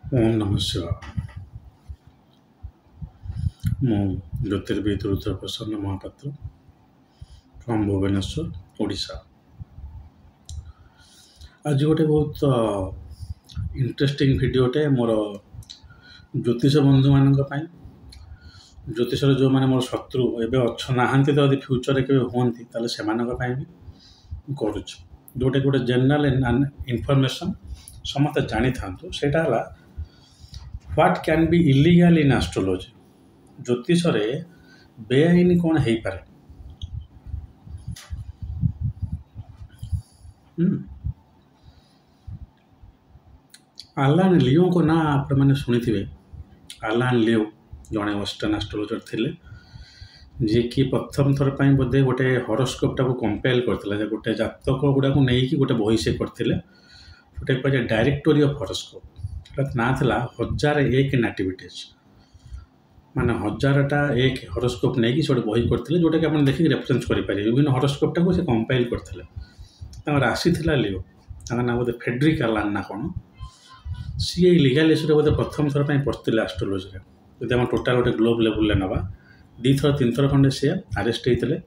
ओम नमः शिवाय। मु ज्योतिर्विद रुद्रप्रसन्न महापात्र फ्रॉम भुवनेश्वर ओडिशा। आज गोटे बहुत इंटरेस्टिंग वीडियोटे मोर ज्योतिष बंधु मानक पाई। ज्योतिषर जो माने मोर शत्रु एबे अच्छा नाहांती तो यदि फ्यूचर के होंती ताले सेमानक पाई भी करूछ। जोटे गोटे जनरल इनफॉरमेशन समस्त जानी थांतु सेटा हला what can be illegal in astrology. ज्योतिष बेआईन कौन हो पारे। आलान लियो को ना आप मैंने शुणी थे। आलान लियो जड़े वेस्टर्न एस्ट्रोलॉजर थे जी कि प्रथम थर पर बोधे गोटे हॉरोस्कोप टाको कंपेल करते गोटे जातक गुड़ा को लेकिन गोटे बही से करते गोटे कहे डायरेक्टोरी ऑफ हॉरोस्कोप ना था 1001 नेटिविटीज माने 1000टा एक हॉरोस्कोप नहीं कि बही करते जोटा कि आप देखिए रेफरेन्स करेंगे विभिन्न हॉरोस्कोप टाको से कंपाइल करते राशि था लियो ना बोधे फेड्रिक आलान ना कौन सी लीगल इश्यू बोधे प्रथम थर पर पढ़ते एस्ट्रोलॉजी जब आम टोटाल गोटे ग्लोब लेवल नवा 2 थर 3 थर खंडे सी आरेस्ट होते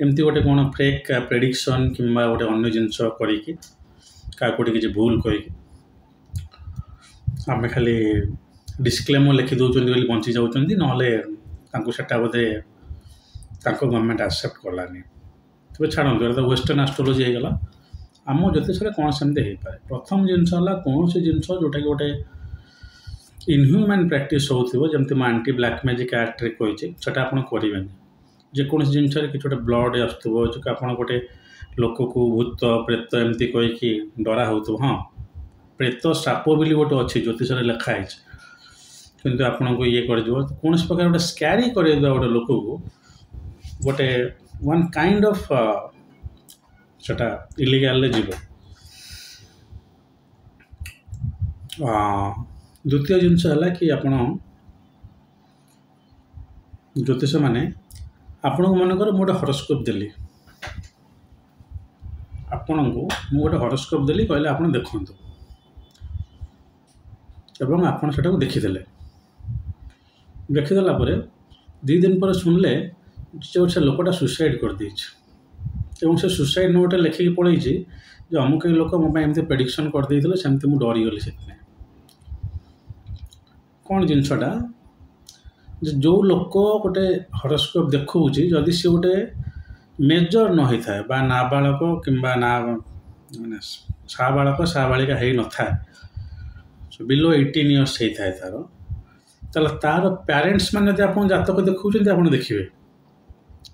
एमती गोटे कौन फेक प्रेडिक्शन कि गोटे अन्य जिनस करके किसी भूल करी आम खाली डिस्क्लेमर लिखि दौरान बंची जाऊँगी ना सेटा बोधे गवर्नमेंट एक्सेप्ट कलानी तेज छाड़ू तो वेस्टर्न एस्ट्रोलॉजी होगा आम ज्योतिष कौन सेमती हो पाए। प्रथम जिनस कौन सी जिनस जोटा कि गोटे इनह्यूमन प्रैक्टिस हो जमी मैं एंटी ब्लैक मैजिक एक्ट कही आप करेंगे जेको जिनस कि गोटे ब्लड आसो जो आप गोटे लोक को भूत प्रेत एमती कहीकि डरा हो हाँ प्रेत साप भी गोटे अच्छी ज्योतिष लिखाई किंतु आपन को ये कर कौन प्रकार गोटे स्कैरी कर गोटे लोक को गोटे वन काइंड ऑफ सेटा इलीगल जीव। द्वितीय जिनस है कि आपण ज्योतिष माने आपण को मनकर गोटे हॉरोस्कोप देली आपण को गोटे हॉरोस्कोप देली कहले आपण देखंतु एवं आपण सेटा को देखिदेले देखीदेला 2 दिन पर सुनले से लोकटा सुसाइड कर देछि एवं से सुसाइड नोट लिखिकी पड़े जो अमुक लोक मो एमती प्रेडिक्शन करदे सेमती मुझे डरीगली से कौन जिनसटा जो लोक गोटे हॉरोस्कोप देखा जदि सी गोटे मेजर न होता है बा नाबालक कि ना माने साबालक साबालिका हो न था बिलो 18 इयर्स होता है तार तार पेरेंट्स मैंने आप जातक देखा आप देखिए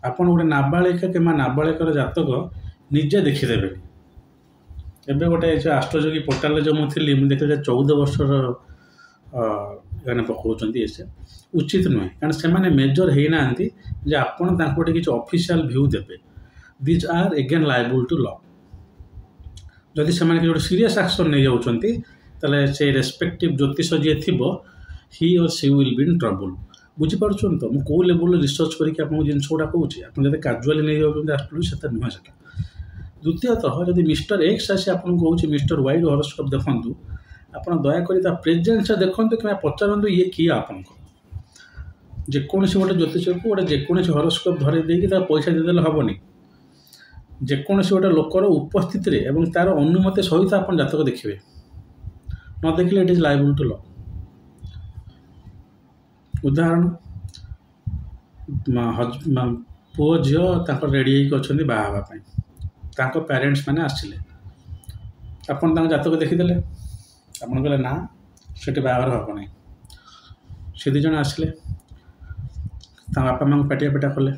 आप गोटे नाबालिका कि नाबालिकार जातक निजे देखीदेवे एवं गोटे एस्ट्रोलॉजी पोर्टाल जो मुझे देखिए 14 वर्षर पकाउं ये उचित नुहे कारण से मैंने मेजर होना आपड़ किसी ऑफिशियल व्यू देवे these are again liable to law जदि से गोटे सीरियस एक्शन नहीं जाऊँच से रेस्पेक्टिव ज्योतिष जी थी ही और सी विल बी इन ट्रबल बुझीपार तो मुझे कौ लेवल रिसर्च करके जिनस गुड़ा कौचे आप काजुआली नहीं जाऊँच एस्ट्रोलॉजी से नुहे से। द्वितीयतः जब मिस्टर एक्स आसी आपको कौचे मिस्टर वाई हॉरोस्कोप देखूँ आप दयाकोरी प्रेजेन्स देखो कि पचारतु ये किए आपन जेकोसी गोटे ज्योतिष को गोटे जेकोसी हॉरोस्कोप धरे देकी पैसा देदेले हेनी जेकोसी गोटे लोकर उपस्थिति एवं तार अनुमति सहित आप जातक देखिए न देखिले it is liable to law. उदाहरण पुओ झील रेडी अच्छा बाहापी पेरेंट्स मैंने आसिले आपन जातक देखीदेले आप कहले ना से बाहर हम ना से 2 जन आसिले बापा माँ पेटिया पेटा कले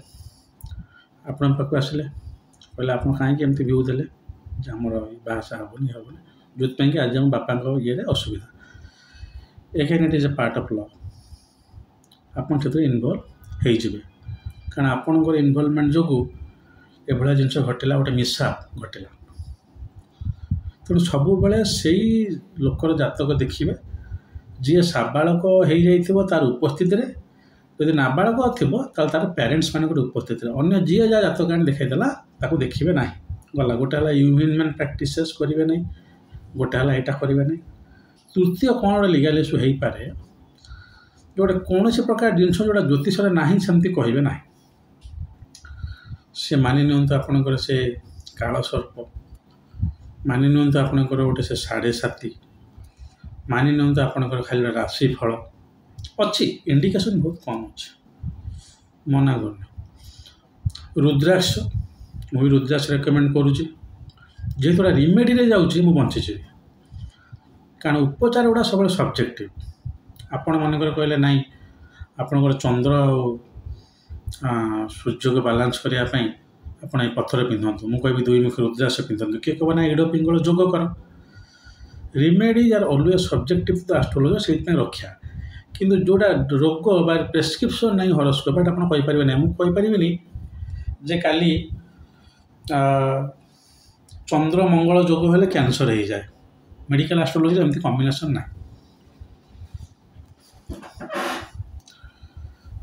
आपण पाक आसिले कहले आप कहीं व्यू देले आमर बासा हेनी हेनी जो कि आज आम बापा ये असुविधा again it is a part of law आप इनवल्व हो कारण आपणकर इनवल्वमेंट जो एभलिया जिनस घटला गोटे मिसआप घटला तेणु सबु से लोकर जातक देखिए जी साबालक हो तार उपस्थित जब नाबालक थी तार पेरेंट्स मान उपस्थित अन्य जी जहाँ जातक आने देखईदेला देखिए ना गला गोटे है ह्यूमन प्रैक्टिसेस करेंगे नहीं गोटे है यहाँ करेंगे नहीं तृतीय कौन गोटे लीगल इश्यू हो पारे जोटे कौन प्रकार जिनस जोटा ज्योतिष ना सेमती कहे ना से मानि नियंतु आपणकर से काल सर्प मानि नियंतु आपणकर गोटे से साढ़े साती मानि नियंतु आपणकर खाली राशि फल अच्छी इंडिकेशन बहुत कम अच्छे मना कर रुद्राक्ष मुझे रुद्राक्ष रेकमेंड करुच्ची जेहेतु रिमेडी रे जाऊँगी मुझे बंची कारण उपचार गुड़ा सब सब्जेक्टिव आपण मनकर कहले ना आपणकर चंद्र सूर्य को बालांस करने आपड़ ये पत्थर पिंधतु मुझे कह 2 मुखी रुद्राक्ष पिंधतु किए कह ना इड़ पिंगल जोग कर remedy are always subjective to astrology से रक्षा किंतु जोड़ा रोग बा प्रेस्क्रिप्शन नहीं हॉरोस्कोप एटा आपण कहि परिबे नै मु कहि परिबिनी जे काली चंद्र मंगल जोग हेले कैंसर हो जाए मेडिकल एस्ट्रोलॉजी एमती कॉम्बिनेशन ना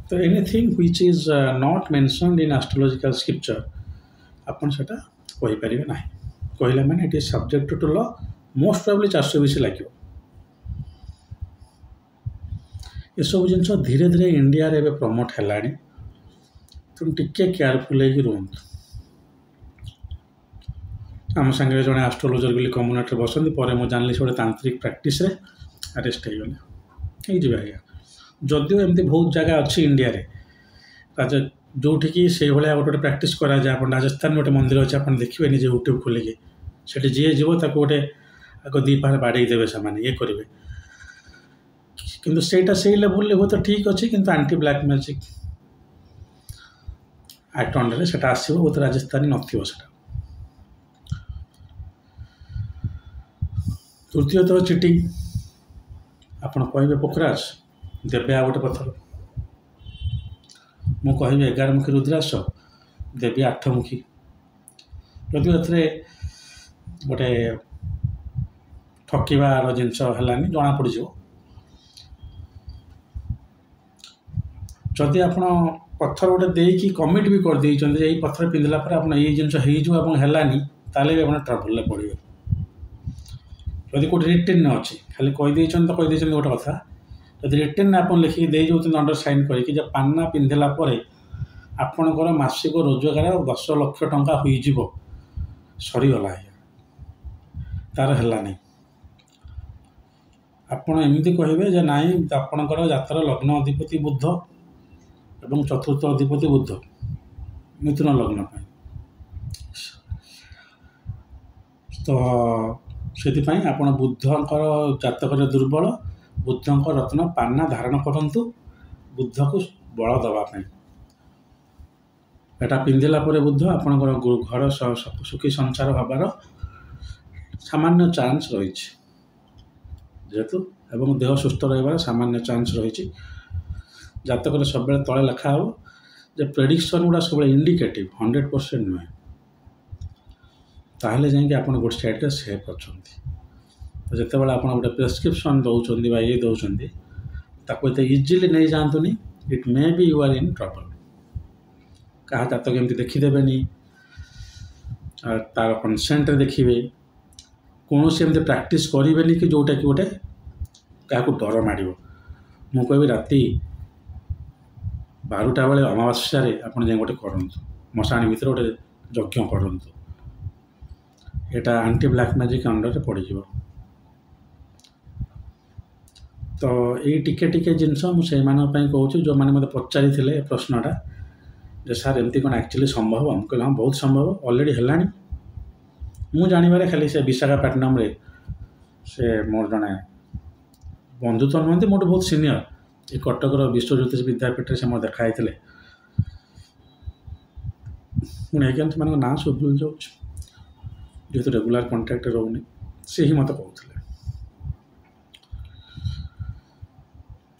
तो anything which is not mentioned in astrological scripture आपण सेटा कहि परिबे नै कहला माने it is subject to law most probably 420 लागियो ये सब जिन धीरे धीरे इंडिया रे प्रमोट है तुम टिके केयरफुल रुहतु आम सांगे जड़े एस्ट्रोलॉजर बोली कम्युनिटी बसती पर मुझे जानी से गोटे तांत्रिक प्रैक्टिस रे अरेस्ट हो आज्ञा जदिव एमती बहुत जगह अच्छी इंडिया रे जोठिकी से भाया गोटे प्रैक्टिस करा जाए आप राजस्थान गोटे मंदिर अच्छे आप देखिए निजे यूट्यूब खोलिकी से जी जीव ताको गोटे आग 2 पहाड़ बाड़े देवे से ये करेंगे किंतु सेटा से लेवल हो तो ठीक अच्छे किंतु aunty black magic act under से आसो वो तो राजस्थानी नथिबो सेटा तृतीयतः चिटिंग आपड़ कहे पोखराज देवे आ गोटे पत्थर मु कह 11 मुखी रुद्राक्ष देवी 8 मुखी जदि ए गोटे ठकबार जिनस है जना पड़ जदि आप पत्थर गोटे देकी कमिट भी कर दे पत्थर पिंधला आप जिन होलानी ताले भी आप ट्रबल पड़े जदि कौट रिटेन अच्छी खाली कहीदे तो कहीदे गोटे कथा जदि रिटेन आप लिखिकी दे अंडरस्टैंड करके पाना पिंधला आपणकर मासिक रोजगार 10 लाख टंका हो सरीगला तार है नहीं आपण एमती कहे नाई आपणकर जातर लग्न अधिपति बुध एवं चतुर्थ अधिपति बुध मिथुन लग्न तो से आपण बुधकर जातक दुर्बल बुधक रत्न पाना धारण करंतु बुध को बल दवापाई एटा पिंधला बुध आपणकर घर सुखी संसार हबार सामान्य चांस रही जेहेतु एवं देह सुस्थ रही सामान्य चांस रही जातक सब तले लिखा हो जे प्रेडिक्शन गुड़ा सब इंडिकेटिव 100% नुहे ताहले जाइए आप गोटे साइड सेफ अच्छा तो जिते बड़े आप गोटे प्रेस्क्रिप्शन दौरान ये दौरान ताको इजिली नहीं जातुनि it may be you are in trouble क्या जातक एमती देखीदेनि तार कनसेंट देखिए कौन से एमती प्रैक्टिस करेंगे कि जोटा कि गोटे क्या डर माड़ मु कह राति 12टा बेले अमावास्या आप गोटे करूँ मशाणी भितर गोटे यज्ञ करूँ यहाँ आंटी ब्लैक मैजिक अंडर पड़ तो ये टिके टिके जिनस मुझे कहूँ जो मैंने मत पचारि प्रश्नटा जे सार एमती कौन एक्चुअली संभव हम कहले हाँ बहुत संभव ऑलरेडी है मु जानवर खाली से विशाखापट्टनम रे से मोर जड़े बंधु तो नुहति मोट बहुत सीनियर ये कटकर विश्व ज्योतिष विद्यापीठ से मोर देखाई मुझे ना सब भूल जाऊँ जेहतु रेगुलर कंटाक्ट रोनी से ही मत कहते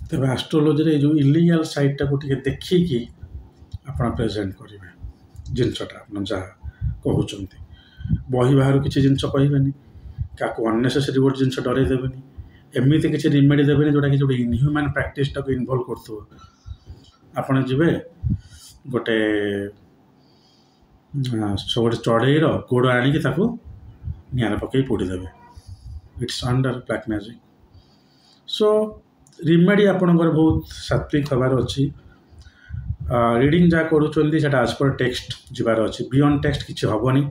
तेज एस्ट्रोलोजी जो इलीगल साइटा को देखिकी आप प्रेजेंट करेंगे जिनसटा आप जहाँ कहते बही बाहर किसी जिन कहे क्या अननेसेसरी गोटे जिन डर देवेनि एमती किसी रिमेडी देवेनि जोटा कि जो इनह्यूमान प्रैक्टिस टाक इनवल्व कर जी गोटे गोटे चढ़ईर गोड़ आणिकी निआर पकई पोड़ीदेवे it's under black magic so remedy आपणकर बहुत सात्विक हबार अच्छी रीडिंग जहाँ करूँगी से आज पर टेक्स्ट जीवार अच्छी बियॉन्ड टेक्स्ट किसी हेनी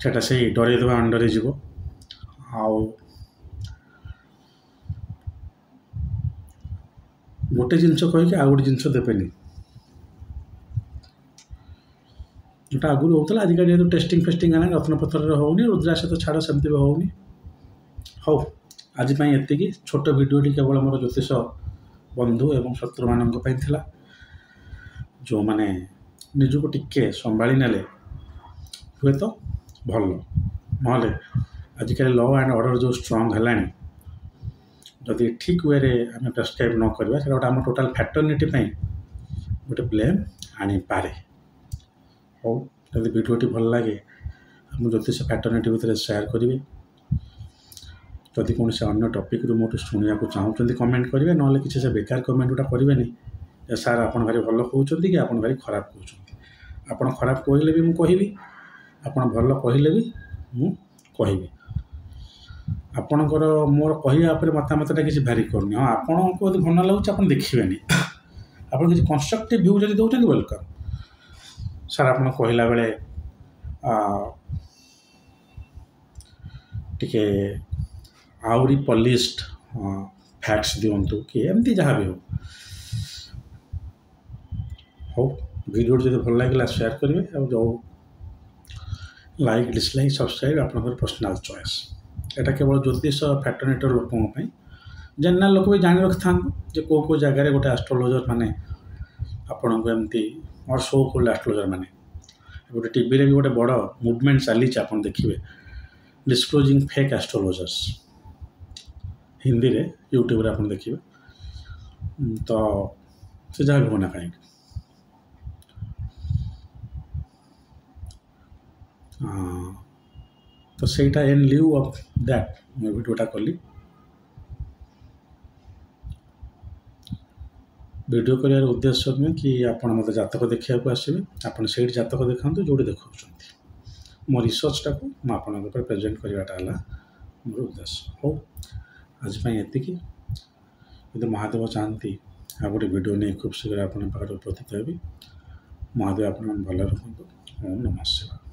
सेटा से डरईदेवा अंडर जीव गोटे जिनस कहीकि आउ गोटे जिनस देवेनि जोटा आगुरी होता आजिकल जेहतु टेस्टिंग फेस्टिंग है रत्नपत्र होनी रुद्राक्ष तो छाड़ सेमती भी होनी हौ आज एति छोट भिडियोटी केवल मोर ज्योतिष बंधु एवं शत्रु मानक जो मैंने निजक टिके संभाली नेले हुए तो भल ना आजिकल लॉ एंड ऑर्डर जो स्ट्रांग है जदि ठीक वे आम प्रेस्क्राइब न करवा से गोटे आम टोटाल फैटर्निटी गोटे ब्लेम आनी पारे हो जब भिडियोटी भल लगे मुझे ज्योतिष फैटर्निटी भितर सेयार करेंगे जदि कौन से अन्य टॉपिक रू मोटू शुणा चाहते कमेंट करेंगे ना किसी से बेकार कमेंट गुटा करेंगे सार आप भारी भल कहते कि आप भारी खराब कहते आप खराब कहले भी मुझे कहबी आप भल कहले भी मुझे आपणकर मोर कहवापर मतामतटा किसी भारी करनी हाँ आपको यदि भल लगुच आप देखिए आप किसी कंस्ट्रक्टिव व्यू जब दौरान वेलकम सार आप कहला बेले टिके आउरी पॉलिश्ड फैक्ट्स दिंतु कि एमती जहाँ भी हो वीडियो जब भल लगे शेयर करेंगे और जो लाइक डिसलाइक सब्सक्राइब आपंकर पर्सनाल चॉइस एटा केवल ज्योतिष फैटर्निटर लोकों जनरल लोक भी जाणी रखि था कौ जगार गोटे एस्ट्रोलोजर माने आपण को एमती और शो कले एस्ट्रोलोजर माने गोटे टीवी रे भी गोटे बड़ मुवमेंट चली आप देखिए डिस्क्लोजिंग फेक एस्ट्रोलोजर्स हिंदी रे यूट्यूब रे आप देखिए तो से जहाँ भी होना कहीं तो सेटा इन लिव ऑफ दैट मैं वीडियोटा कली वीडियो कर उद्देश्य में कि आप मत जातक देखा आसवे आप से जातक देखा जो देखा मो रिसर्चटा को मुझे प्रेजेंट करवाटा मोर उद्देश्य हो आज ये यदि महादेव चाहती आ गोटे वीडियो नहीं खूब शीघ्र आप उपस्थित हेबी महादेव आप भल रखु ओम नमः शिवाय।